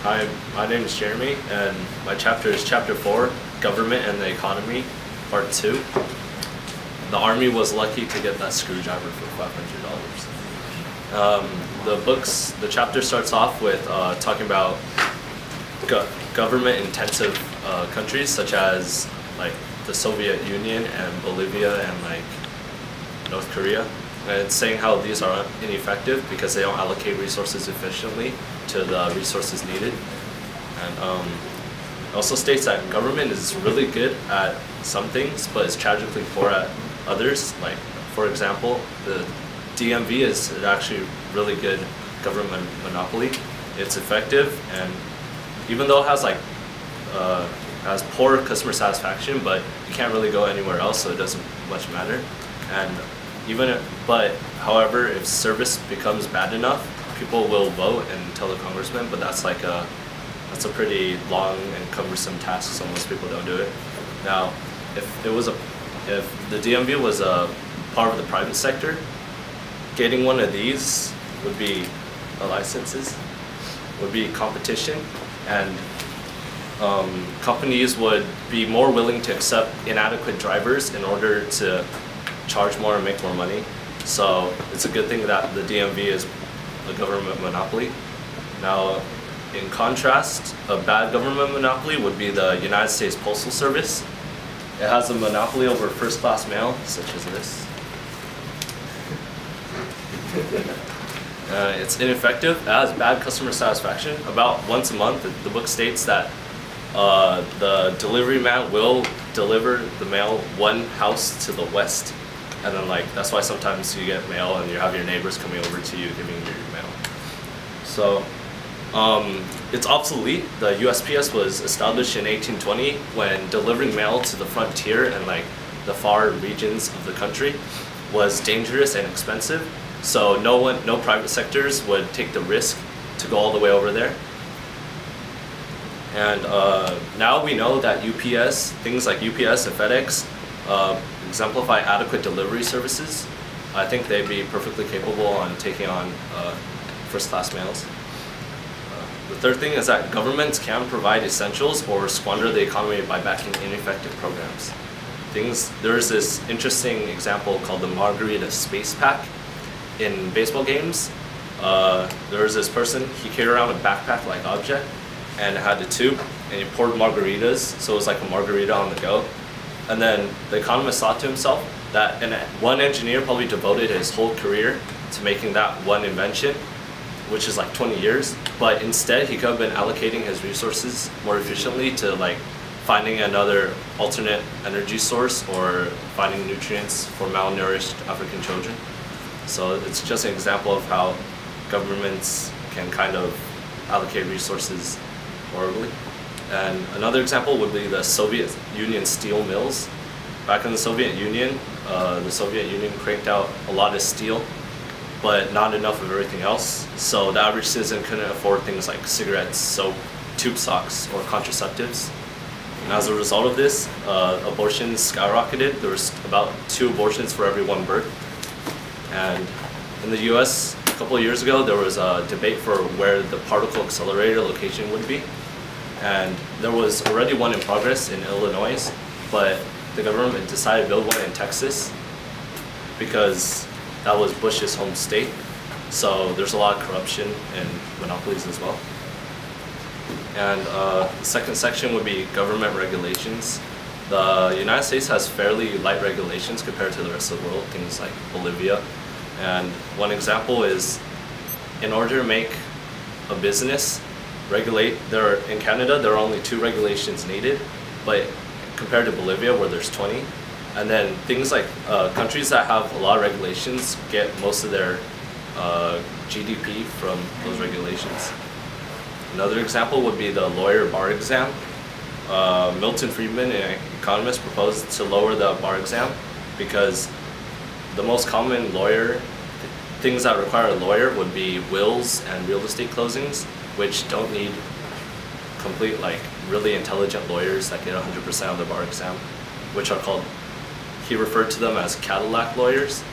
Hi, my name is Jeremy, and my chapter is Chapter 4, Government and the Economy, Part 2. The Army was lucky to get that screwdriver for $500. The chapter starts off with talking about government-intensive countries such as like the Soviet Union and Bolivia and like North Korea. And it's saying how these are ineffective because they don't allocate resources efficiently to the resources needed. And it also states that government is really good at some things, but is tragically poor at others. Like, for example, the DMV is actually really good government monopoly. It's effective, and even though it has like has poor customer satisfaction, but you can't really go anywhere else, so it doesn't much matter. And however, if service becomes bad enough, people will vote and tell the congressman, but that's like that's a pretty long and cumbersome task, so most people don't do it. Now, if the DMV was a part of the private sector, getting one of these would be licenses, would be competition, and companies would be more willing to accept inadequate drivers in order to charge more and make more money. So it's a good thing that the DMV is a government monopoly. Now, in contrast, a bad government monopoly would be the United States Postal Service. It has a monopoly over first-class mail, such as this. It's ineffective. It has bad customer satisfaction. About once a month, the book states that the delivery man will deliver the mail one house to the west, and then like that's why sometimes you get mail and you have your neighbors coming over to you giving you your mail. So it's obsolete. The USPS was established in 1820 when delivering mail to the frontier and like the far regions of the country was dangerous and expensive. So no private sectors would take the risk to go all the way over there. And now we know that UPS, things like UPS and FedEx, exemplify adequate delivery services. I think they'd be perfectly capable on taking on first-class mails. The third thing is that governments can provide essentials or squander the economy by backing ineffective programs. There's this interesting example called the Margarita Space Pack. In baseball games, there was this person, he carried around a backpack-like object and it had a tube, and he poured margaritas, so it was like a margarita on the go. And then the economist thought to himself that one engineer probably devoted his whole career to making that one invention, which is like 20 years, but instead he could have been allocating his resources more efficiently to like finding another alternate energy source or finding nutrients for malnourished African children. So it's just an example of how governments can kind of allocate resources horribly. And another example would be the Soviet Union steel mills. Back in the Soviet Union cranked out a lot of steel, but not enough of everything else. So the average citizen couldn't afford things like cigarettes, soap, tube socks, or contraceptives. And as a result of this, abortions skyrocketed. There was about 2 abortions for every 1 birth. And in the US, a couple of years ago, there was a debate for where the particle accelerator location would be. And there was already one in progress in Illinois, but the government decided to build one in Texas because that was Bush's home state. So there's a lot of corruption and monopolies as well. And the second section would be government regulations. The United States has fairly light regulations compared to the rest of the world, things like Bolivia. And one example is, in order to make a business in Canada, there are only 2 regulations needed, but compared to Bolivia where there's 20. And then things like countries that have a lot of regulations get most of their GDP from those regulations. Another example would be the lawyer bar exam. Milton Friedman, an economist, proposed to lower the bar exam because the most common things that require a lawyer would be wills and real estate closings, which don't need complete, like, really intelligent lawyers that get 100% of the bar exam, which are called, he referred to them as Cadillac lawyers,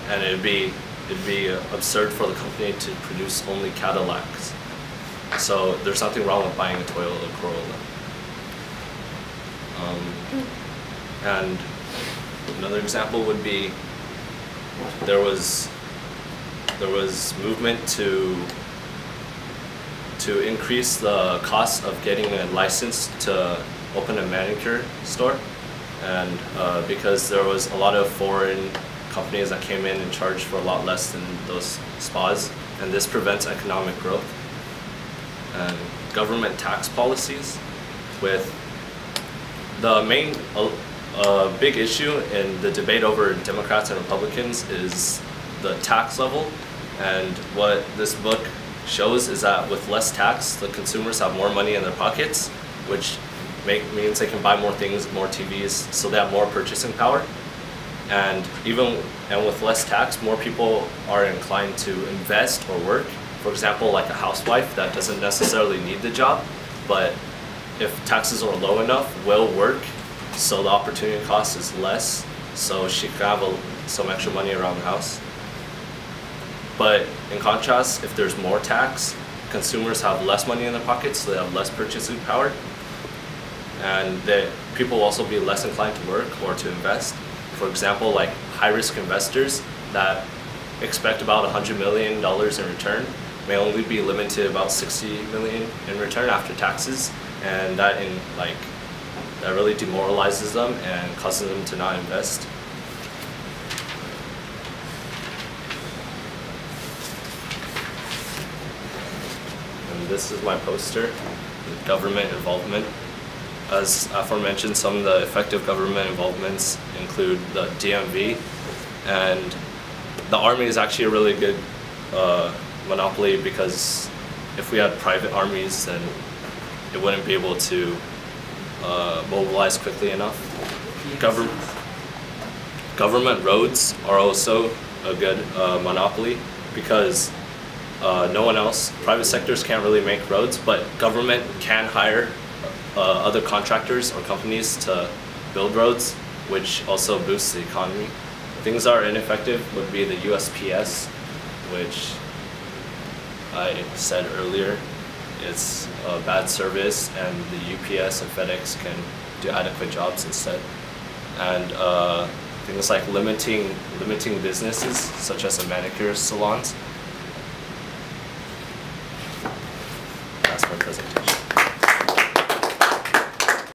and it'd be it'd be absurd for the company to produce only Cadillacs. So there's something wrong with buying a Toyota Corolla. And another example would be there was movement to increase the cost of getting a license to open a manicure store, and because there was a lot of foreign companies that came in and charged for a lot less than those spas, and this prevents economic growth. And government tax policies, with the main big issue in the debate over Democrats and Republicans is the tax level. And what this book shows is that with less tax, the consumers have more money in their pockets, which means they can buy more things, more TVs, so they have more purchasing power. And with less tax, more people are inclined to invest or work. For example, like a housewife that doesn't necessarily need the job, but if taxes are low enough, will work, so the opportunity cost is less, so she can have some extra money around the house. But in contrast, if there's more tax, consumers have less money in their pockets, so they have less purchasing power, and people will also be less inclined to work or to invest. For example, like high-risk investors that expect about $100 million in return may only be limited to about $60 million in return after taxes, and that really demoralizes them and causes them to not invest. And this is my poster, government involvement. As aforementioned, some of the effective government involvements include the DMV, and the Army is actually a really good monopoly, because if we had private armies, then it wouldn't be able to mobilize quickly enough. Government roads are also a good monopoly, because no one else, private sectors can't really make roads, but government can hire other contractors or companies to build roads, which also boosts the economy. Things that are ineffective would be the USPS, which I said earlier, it's a bad service, and the UPS and FedEx can do adequate jobs instead. And things like limiting businesses, such as the manicure salons,